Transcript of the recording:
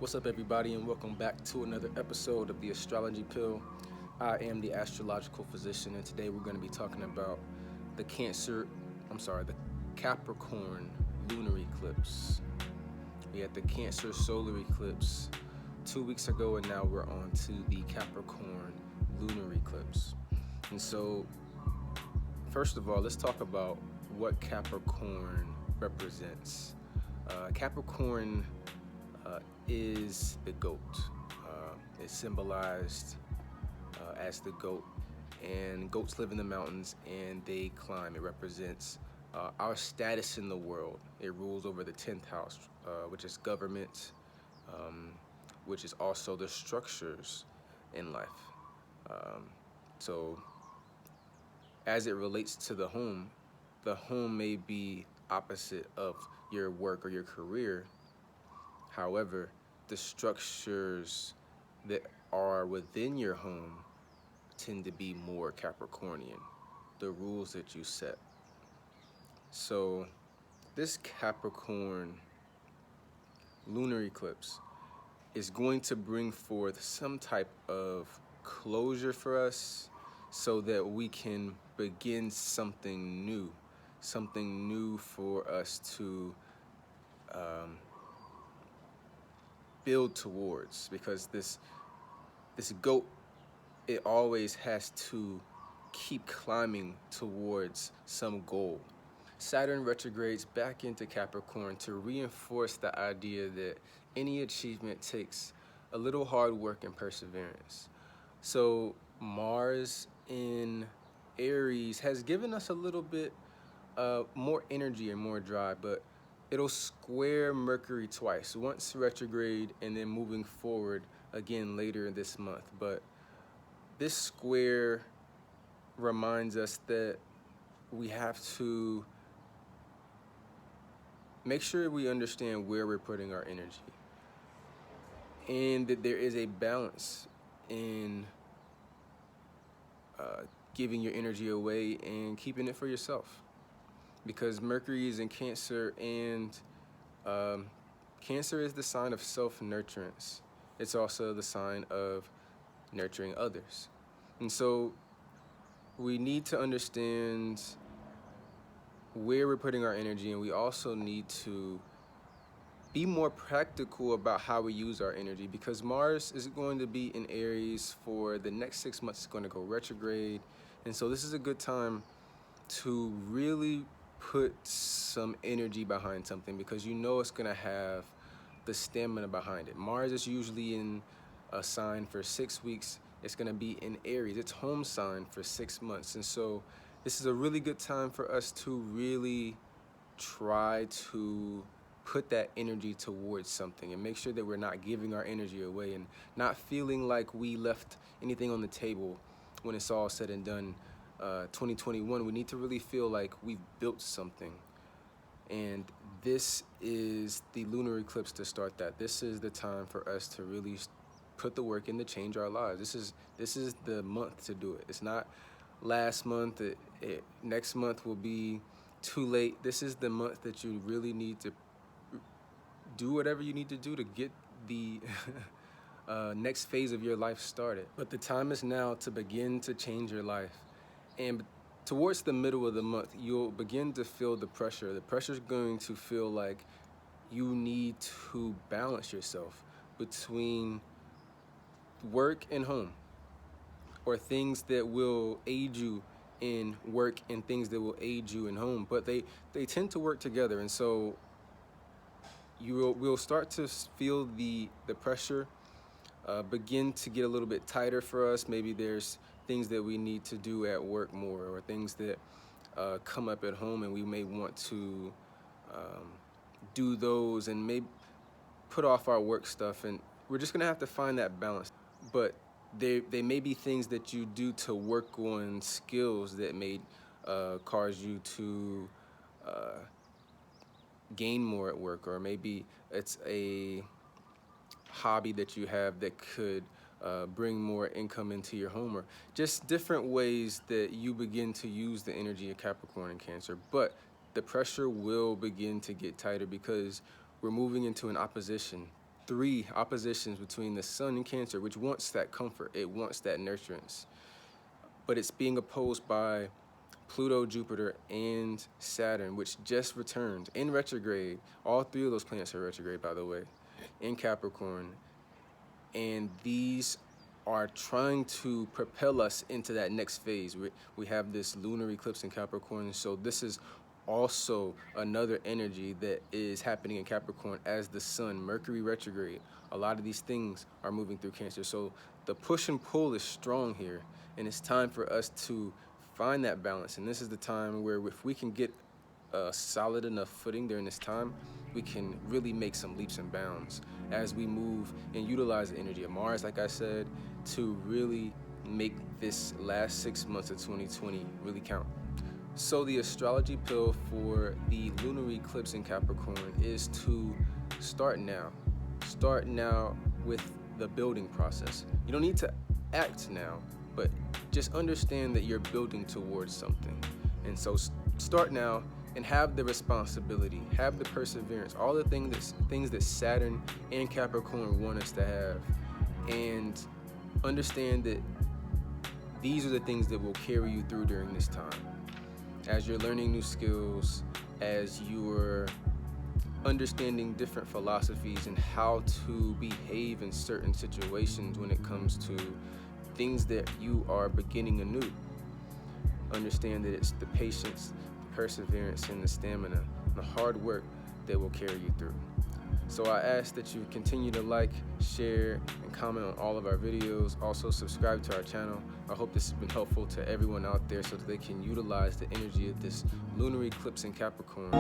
What's up, everybody, and welcome back to another episode of the Astrology Pill. I am the astrological physician, and today we're going to be talking about the the Capricorn lunar eclipse. We had the Cancer solar eclipse 2 weeks ago, and now we're on to the Capricorn lunar eclipse. And so, first of all, let's talk about what Capricorn represents. Capricorn is the goat. It's symbolized as the goat, and goats live in the mountains and they climb. It represents our status in the world. It rules over the 10th house, which is government, which is also the structures in life. So, as it relates to the home may be opposite of your work or your career. However, the structures that are within your home tend to be more Capricornian, the rules that you set. So this Capricorn lunar eclipse is going to bring forth some type of closure for us so that we can begin something new for us to build towards, because this goat, it always has to keep climbing towards some goal. Saturn retrogrades back into Capricorn to reinforce the idea that any achievement takes a little hard work and perseverance. So Mars in Aries has given us a little bit more energy and more drive, but it'll square Mercury twice, once retrograde and then moving forward again later this month. But this square reminds us that we have to make sure we understand where we're putting our energy, and that there is a balance in giving your energy away and keeping it for yourself. Because Mercury is in Cancer, and Cancer is the sign of self-nurturance. It's also the sign of nurturing others. And so we need to understand where we're putting our energy, and we also need to be more practical about how we use our energy, because Mars is going to be in Aries for the next 6 months. It's going to go retrograde. And so this is a good time to really put some energy behind something, because you know it's going to have the stamina behind it. Mars is usually in a sign for 6 weeks. It's going to be in Aries, its home sign, for 6 months. And so this is a really good time for us to really try to put that energy towards something, and make sure that we're not giving our energy away and not feeling like we left anything on the table when it's all said and done. 2021, we need to really feel like we've built something. And this is the lunar eclipse to start that. This is the time for us to really put the work in to change our lives. This is the month to do it. It's not last month. Next month will be too late. This is the month that you really need to do whatever you need to do to get the next phase of your life started. But the time is now to begin to change your life. And towards the middle of the month, you'll begin to feel the pressure. The pressure is going to feel like you need to balance yourself between work and home, or things that will aid you in work and things that will aid you in home. But they tend to work together. And so we'll start to feel the pressure begin to get a little bit tighter for us. Maybe there's things that we need to do at work more, or things that come up at home, and we may want to do those and maybe put off our work stuff. And we're just gonna have to find that balance. But they may be things that you do to work on skills that may cause you to gain more at work, or maybe it's a hobby that you have that could bring more income into your home, or just different ways that you begin to use the energy of Capricorn and Cancer. But the pressure will begin to get tighter, because we're moving into an opposition 3 oppositions between the sun and Cancer, which wants that comfort, it wants that nurturance, but it's being opposed by Pluto, Jupiter, and Saturn, which just returned in retrograde. All 3 of those planets are retrograde, by the way, in Capricorn. And these are trying to propel us into that next phase. We have this lunar eclipse in Capricorn, so this is also another energy that is happening in Capricorn as the sun, Mercury retrograde. A lot of these things are moving through Cancer. So the push and pull is strong here, and it's time for us to find that balance. And this is the time where if we can get a solid enough footing during this time, we can really make some leaps and bounds as we move and utilize the energy of Mars, like I said, to really make this last 6 months of 2020 really count. So the astrology pill for the lunar eclipse in Capricorn is to start now. Start now with the building process. You don't need to act now, but just understand that you're building towards something. And so start now and have the responsibility, have the perseverance, all the things that Saturn and Capricorn want us to have. And understand that these are the things that will carry you through during this time. As you're learning new skills, as you're understanding different philosophies and how to behave in certain situations when it comes to things that you are beginning anew. Understand that it's the patience, the perseverance, and the stamina, and the hard work that will carry you through. So I ask that you continue to like, share, and comment on all of our videos. Also subscribe to our channel. I hope this has been helpful to everyone out there so that they can utilize the energy of this lunar eclipse in Capricorn.